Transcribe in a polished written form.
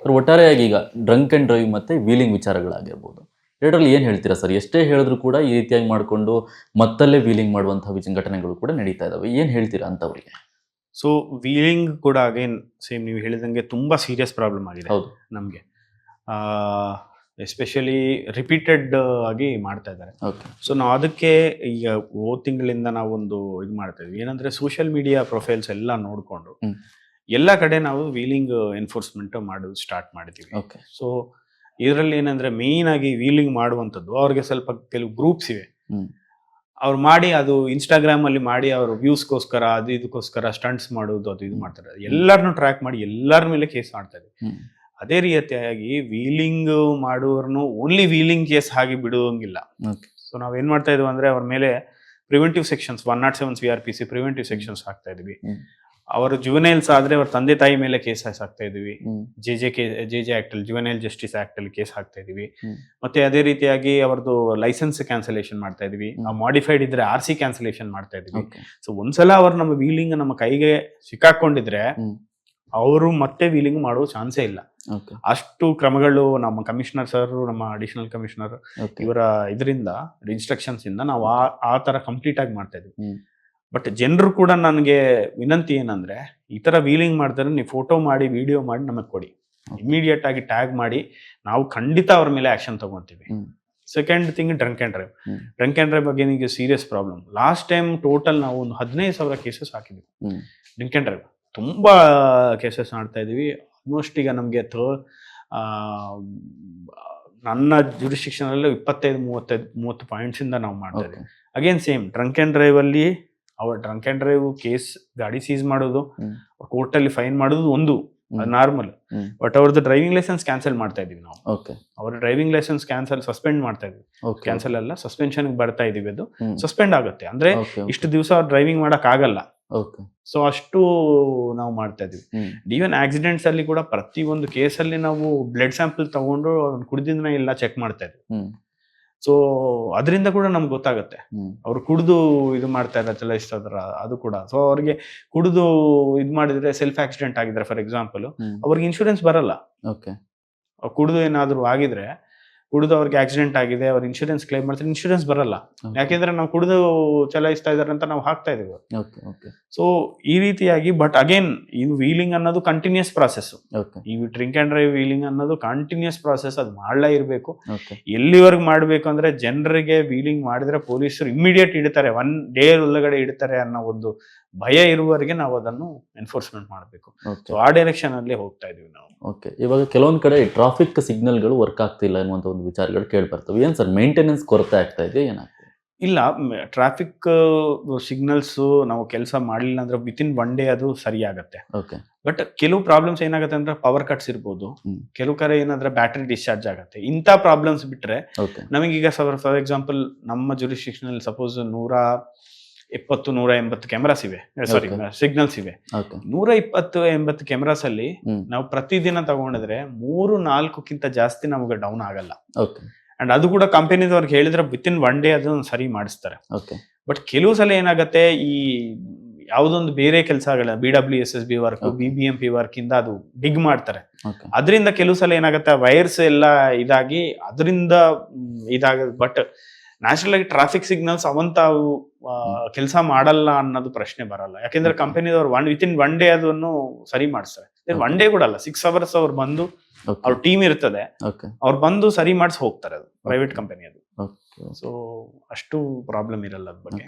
Sir ಒಟ್ಟಾರೆಯಾಗಿ ಈಗ drunk and drive ಮತ್ತು ವೀಲಿಂಗ್ ವಿಚಾರಗಳಾಗಿರ್ಬೋದು. ಎರಡರಲ್ಲಿ ಏನು ಹೇಳ್ತೀರಾ ಸರ್? ಎಷ್ಟೇ ಹೇಳಿದ್ರು ಕೂಡ ಈ ರೀತಿಯಾಗಿ ಮಾಡಿಕೊಂಡು ಮತ್ತಲ್ಲೇ ವೀಲಿಂಗ್ ಮಾಡುವಂಥ ಘಟನೆಗಳು ಕೂಡ ನಡೀತಾ ಇದ್ದಾವೆ. ಏನು ಹೇಳ್ತೀರಾ ಅಂಥವರಿಗೆ? ಸೊ ವೀಲಿಂಗ್ ಕೂಡ ಅಗೇನ್ ಸೇಮ್ ನೀವು ಹೇಳಿದಂಗೆ ತುಂಬ ಸೀರಿಯಸ್ ಪ್ರಾಬ್ಲಮ್ ಆಗಿದೆ ಹೌದು. ನಮಗೆ. ಎಸ್ಪೆಷಲಿ ರಿಪೀಟೆಡ್ ಆಗಿ ಮಾಡ್ತಾ ಇದ್ದಾರೆ. ಓಕೆ. ಸೊ ನಾವು ಅದಕ್ಕೆ ಈಗ ಹೋದ ತಿಂಗಳಿಂದ ನಾವೊಂದು ಇದು ಮಾಡ್ತಾ ಇದ್ವಿ. ಏನಂದರೆ ಸೋಷಿಯಲ್ ಮೀಡಿಯಾ ಪ್ರೊಫೈಲ್ಸ್ ಎಲ್ಲ ನೋಡಿಕೊಂಡು ಎಲ್ಲ ಕಡೆ ನಾವು ವೀಲಿಂಗ್ ಎನ್ಫೋರ್ಸ್ಮೆಂಟ್ ಮಾಡೋದು ಸ್ಟಾರ್ಟ್ ಮಾಡಿದ್ದೀವಿ. ಓಕೆ. ಸೊ ಇದರಲ್ಲಿ ಏನಂದರೆ ಮೇಯ್ನ್ ಆಗಿ ವೀಲಿಂಗ್ ಮಾಡುವಂಥದ್ದು ಅವ್ರಿಗೆ ಸ್ವಲ್ಪ ಕೆಲವು ಗ್ರೂಪ್ಸ್ ಇವೆ. ಅವ್ರು ಮಾಡಿ ಅದು ಇನ್ಸ್ಟಾಗ್ರಾಮಲ್ಲಿ ಮಾಡಿ ಅವರು ವ್ಯೂಸ್ಗೋಸ್ಕರ ಅದು ಇದಕ್ಕೋಸ್ಕರ ಸ್ಟಂಟ್ಸ್ ಮಾಡೋದು ಅದು ಇದು ಮಾಡ್ತಾರೆ. ಎಲ್ಲರನ್ನೂ ಟ್ರ್ಯಾಕ್ ಮಾಡಿ ಎಲ್ಲರ ಮೇಲೆ ಕೇಸ್ ಮಾಡ್ತಾ ಇದ್ದೀವಿ. ಅದೇ ರೀತಿಯಾಗಿ ವೀಲಿಂಗ್ ಮಾಡುವವ್ರನ್ನು ಓನ್ಲಿ ವೀಲಿಂಗ್ ಕೇಸ್ ಹಾಗೆ ಬಿಡುವಂಗಿಲ್ಲ. ಸೊ ನಾವೇನ್ ಮಾಡ್ತಾ ಇದೀವಿ ಅಂದ್ರೆ ಅವ್ರ ಮೇಲೆ preventive sections 107 CRPC preventive sections ಹಾಕ್ತಾ ಇದೀವಿ. ಅವರು ಜುವೆನೈಲ್ಸ್ ಆದ್ರೆ ಅವ್ರ ತಂದೆ ತಾಯಿ ಮೇಲೆ ಕೇಸ್ ಹಾಕ್ತಾ ಇದೀವಿ. ಜೆ ಆಕ್ಟ್ ಅಲ್ಲಿ ಜುವೆನೈಲ್ ಜಸ್ಟಿಸ್ ಆಕ್ಟ್ ಅಲ್ಲಿ ಕೇಸ್ ಹಾಕ್ತಾ ಇದೀವಿ. ಮತ್ತೆ ಅದೇ ರೀತಿಯಾಗಿ ಅವ್ರದ್ದು ಲೈಸೆನ್ಸ್ ಕ್ಯಾನ್ಸಲೇಷನ್ ಮಾಡ್ತಾ ಇದೀವಿ. ಮಾಡಿಫೈಡ್ ಇದ್ರೆ RC ಕ್ಯಾನ್ಸಲೇಷನ್ ಮಾಡ್ತಾ ಇದೀವಿ. ಸೊ ಒಂದ್ಸಲ ಅವ್ರು ನಮ್ಮ ವೀಲಿಂಗ್ ನಮ್ಮ ಕೈಗೆ ಸಿಕ್ಕಾಕೊಂಡಿದ್ರೆ ಅವರು ಮತ್ತೆ ವೀಲಿಂಗ್ ಮಾಡೋ ಚಾನ್ಸೇ ಇಲ್ಲ. ಅಷ್ಟು ಕ್ರಮಗಳು ನಮ್ಮ ಕಮಿಷನರ್ ಸರ್, ನಮ್ಮ ಅಡಿಷನಲ್ ಕಮಿಷನರ್ ಇವರ ಇದರಿಂದ ಇನ್ಸ್ಟ್ರಕ್ಷನ್ಸ್ ಇಂದ ನಾವು ಆ ತರ ಕಂಪ್ಲೀಟ್ ಆಗಿ ಮಾಡ್ತಾ ಇದೀವಿ. ಬಟ್ ಜನರು ಕೂಡ ನನಗೆ ವಿನಂತಿ ಏನಂದ್ರೆ, ಈ ತರ ವೀಲಿಂಗ್ ಮಾಡಿದ್ರೆ ನೀವು ಫೋಟೋ ಮಾಡಿ ವಿಡಿಯೋ ಮಾಡಿ ನಮಗೆ ಕೊಡಿ, ಇಮಿಡಿಯೇಟ್ ಆಗಿ ಟ್ಯಾಗ್ ಮಾಡಿ, ನಾವು ಖಂಡಿತ ಅವ್ರ ಮೇಲೆ ಆಕ್ಷನ್ ತಗೊಂತೀವಿ. Second thing drunk and drive. Drunk and drive ಬಗ್ಗೆ ನಿಮಗೆ serious problem. Last time total ನಾವು ಒಂದು 15,000 ಕೇಸಸ್ ಹಾಕಿದ್ವಿ ಡ್ರಿಂಕ್ ಆ್ಯಂಡ್ ಡ್ರೈವ್. ತುಂಬಾ ಕೇಸಸ್ ಮಾಡ್ತಾ ಇದೀವಿ. ಆಲ್ಮೋಸ್ಟ್ ಈಗ ನಮಗೆ ನನ್ನ ಜುರಿಸ್ಡಿಕ್ಷನ್ ಅಲ್ಲಿ 25-30 ಪಾಯಿಂಟ್ಸ್ ಇಂದ ನಾವು ಮಾಡ್ತಾ ಇದೀವಿ. Again same drunk and drive ಅಲ್ಲಿ ಅವ್ರ ಡ್ರಂಕ್ ಆ್ಯಂಡ್ ಡ್ರೈವ್ ಕೇಸ್ ಗಾಡಿ ಸೀಸ್ ಮಾಡೋದು, ಕೋರ್ಟ್ ಅಲ್ಲಿ ಫೈನ್ ಮಾಡೋದು ಒಂದು ನಾರ್ಮಲ್. ಬಟ್ ಅವ್ರದ್ದು ಡ್ರೈವಿಂಗ್ ಲೈಸೆನ್ಸ್ ಕ್ಯಾನ್ಸಲ್ ಮಾಡ್ತಾ ಇದೀವಿ ನಾವು. ಅವ್ರ ಡ್ರೈವಿಂಗ್ ಲೈಸೆನ್ಸ್ ಸಸ್ಪೆಂಡ್ ಮಾಡ್ತಾ ಇದೀವಿ. ಕ್ಯಾನ್ಸಲ್ ಅಲ್ಲ, ಸಸ್ಪೆನ್ಷನ್ ಬರ್ತಾ ಇದೀವಿ. ಅದು ಸಸ್ಪೆಂಡ್ ಆಗುತ್ತೆ ಅಂದ್ರೆ ಇಷ್ಟು ದಿವಸ ಅವ್ರು ಡ್ರೈವಿಂಗ್ ಮಾಡಕ್ ಆಗಲ್ಲ. ಸೊ ಅಷ್ಟು ನಾವು ಮಾಡ್ತಾ ಇದೀವಿ. ಈವನ್ ಆಕ್ಸಿಡೆಂಟ್ಸ್ ಅಲ್ಲಿ ಕೂಡ ಪ್ರತಿ ಒಂದು ಕೇಸಲ್ಲಿ ನಾವು ಬ್ಲಡ್ ಸ್ಯಾಂಪಲ್ ತಗೊಂಡು ಕುಡಿದಿನ ಇಲ್ಲ ಚೆಕ್ ಮಾಡ್ತಾ ಇದ್ವಿ. ಸೊ ಅದರಿಂದ ಕೂಡ ನಮ್ಗೆ ಗೊತ್ತಾಗುತ್ತೆ ಅವ್ರು ಕುಡಿದು ಇದು ಮಾಡ್ತಾ ಇದ್ದಾರೆ ಚಲಾಯಿಸ್ತಾ ಅದು ಕೂಡ. ಸೊ ಅವ್ರಿಗೆ ಕುಡಿದು ಇದು ಮಾಡಿದ್ರೆ ಸೆಲ್ಫ್ ಆಕ್ಸಿಡೆಂಟ್ ಆಗಿದ್ರೆ ಫಾರ್ ಎಕ್ಸಾಂಪಲ್ ಅವ್ರಿಗೆ ಇನ್ಶೂರೆನ್ಸ್ ಬರಲ್ಲ. ಕುಡಿದು ಏನಾದ್ರು ಆಗಿದ್ರೆ, ಕುಡಿದು ಅವ್ರಿಗೆ ಆಕ್ಸಿಡೆಂಟ್ ಆಗಿದೆ, ಅವ್ರ ಇನ್ಶೂರೆನ್ಸ್ ಕ್ಲೈಮ್ ಮಾಡ್ತಾರೆ, ಇನ್ಶೂರೆನ್ಸ್ ಬರಲ್ಲ. ಯಾಕೆಂದ್ರೆ ನಾವು ಕುಡಿದು ಚಲಾಯಿಸ್ತಾ ಇದಾರೆ ಅಂತ ನಾವು ಹಾಕ್ತಾ ಇದೀವಿ. ಸೊ ಈ ರೀತಿಯಾಗಿ ಬಟ್ ಅಗೇನ್ ಇದು ವೀಲಿಂಗ್ ಅನ್ನೋದು ಕಂಟಿನ್ಯೂಸ್ ಪ್ರಾಸೆಸ್. ಈ ಡ್ರಿಂಕ್ ಆ್ಯಂಡ್ ಡ್ರೈವ್ ವೀಲಿಂಗ್ ಅನ್ನೋದು ಕಂಟಿನ್ಯೂಸ್ ಪ್ರಾಸೆಸ್. ಅದು ಮಾಡ್ಲೇ ಇರಬೇಕು. ಎಲ್ಲಿವರೆಗೂ ಮಾಡ್ಬೇಕು ಅಂದ್ರೆ ಜನರಿಗೆ ವೀಲಿಂಗ್ ಮಾಡಿದ್ರೆ ಪೊಲೀಸರು ಇಮಿಡಿಯೇಟ್ ಹಿಡಿತಾರೆ, 1 ಡೇ ಒಳಗಡೆ ಹಿಡಿತಾರೆ ಅನ್ನೋ ಒಂದು ಭಯ ಇರುವವರೆಗೆ ನಾವು ಅದನ್ನು ಎನ್ಫೋರ್ಸ್ಮೆಂಟ್ ಮಾಡಬೇಕು. ಸೊ ಆ ಡೈರೆಕ್ಷನ್ ಅಲ್ಲಿ ಹೋಗ್ತಾ ಇದೀವಿ ನಾವು. ಓಕೆ. ಇವಾಗ ಕೆಲವೊಂದು ಕಡೆ ಟ್ರಾಫಿಕ್ ಸಿಗ್ನಲ್ಗಳು ವರ್ಕ್ ಆಗ್ತಿಲ್ಲ ಅನ್ನುವಂಥ ಒಂದು ವಿಚಾರಗಳು ಕೇಳಿ ಬರ್ತವೆ. ಏನು ಸರ್ ಮೇಂಟೆನೆನ್ಸ್ ಕೊರತೆ ಆಗ್ತಾ ಇದೆ, ಏನಾಗ್ತದೆ? ಇಲ್ಲ, ಟ್ರಾಫಿಕ್ ಸಿಗ್ನಲ್ಸ್ ನಾವು ಕೆಲಸ ಮಾಡಲಿಲ್ಲ ಅಂದ್ರೆ ವಿತಿನ್ 1 ಡೇ ಅದು ಸರಿ ಆಗತ್ತೆ. ಬಟ್ ಕೆಲವು ಪ್ರಾಬ್ಲಮ್ಸ್ ಏನಾಗುತ್ತೆ ಅಂದ್ರೆ ಪವರ್ ಕಟ್ಸ್ ಇರ್ಬೋದು, ಕೆಲವು ಕಡೆ ಏನಾದ್ರೆ ಬ್ಯಾಟ್ರಿ ಡಿಸ್ಚಾರ್ಜ್ ಆಗುತ್ತೆ. ಇಂಥ ಪ್ರಾಬ್ಲಮ್ಸ್ ಬಿಟ್ರೆ ನಮಗೀಗ ಫಾರ್ ಎಕ್ಸಾಂಪಲ್ ನಮ್ಮ ಜುರಿಸ್ಡಿಕ್ಷನ್ ಅಲ್ಲಿ ಸಪೋಸ್ 170-180 ಕ್ಯಾಮ್ರಾಸ್ ಇವೆ, ಸಾರಿ ಸಿಗ್ನಲ್ಸ್ ಇವೆ. 120-180 ಕ್ಯಾಮ್ರಾಸ್ ಅಲ್ಲಿ ನಾವು ಪ್ರತಿದಿನ ತಗೊಂಡಿದ್ರೆ 3-4ಕ್ಕಿಂತ ಜಾಸ್ತಿ ನಮಗೆ ಡೌನ್ ಆಗಲ್ಲ. ಅಂಡ್ ಅದು ಕೂಡ ಕಂಪನಿದವ್ರಿಗೆ ಹೇಳಿದ್ರೆ ವಿತಿನ್ 1 ಡೇ ಅದನ್ನ ಸರಿ ಮಾಡಿಸ್ತಾರೆ. ಬಟ್ ಕೆಲವು ಸಲ ಏನಾಗುತ್ತೆ, ಈ ಯಾವುದೊಂದು ಬೇರೆ ಕೆಲಸಗಳ BWSSB ವರ್ಕ್, BBMP ವರ್ಕ್ ಇಂದ ಅದು ಡಿಗ್ ಮಾಡ್ತಾರೆ. ಅದರಿಂದ ಕೆಲವು ಸಲ ಏನಾಗುತ್ತೆ, ವೈರ್ಸ್ ಎಲ್ಲ ಇದಾಗಿ ಅದರಿಂದ ಬಟ್ ನ್ಯಾಚುರಲ್ ಆಗಿ ಟ್ರಾಫಿಕ್ ಸಿಗ್ನಲ್ಸ್ ಅವಂತಾವು ಕೆಲಸ ಮಾಡಲ್ಲ ಅನ್ನೋದು ಪ್ರಶ್ನೆ ಬರಲ್ಲ. ಯಾಕೆಂದ್ರೆ ಕಂಪನಿದವ್ರು ವಿತಿನ್ 1 ಡೇ ಅದನ್ನು ಸರಿ ಮಾಡಿಸ್ತಾರೆ. 1 ಡೇ ಕೂಡ ಅಲ್ಲ, 6 ಅವರ್ಸ್ ಅವ್ರು ಬಂದು, ಅವ್ರ ಟೀಮ್ ಇರ್ತದೆ, ಅವ್ರು ಬಂದು ಸರಿ ಮಾಡಿಸಿ ಹೋಗ್ತಾರೆ. ಅದು ಪ್ರೈವೇಟ್ ಕಂಪನಿ ಅದು. ಸೊ ಅಷ್ಟು ಪ್ರಾಬ್ಲಮ್ ಇರಲ್ಲ ಅದ್ರ ಬಗ್ಗೆ.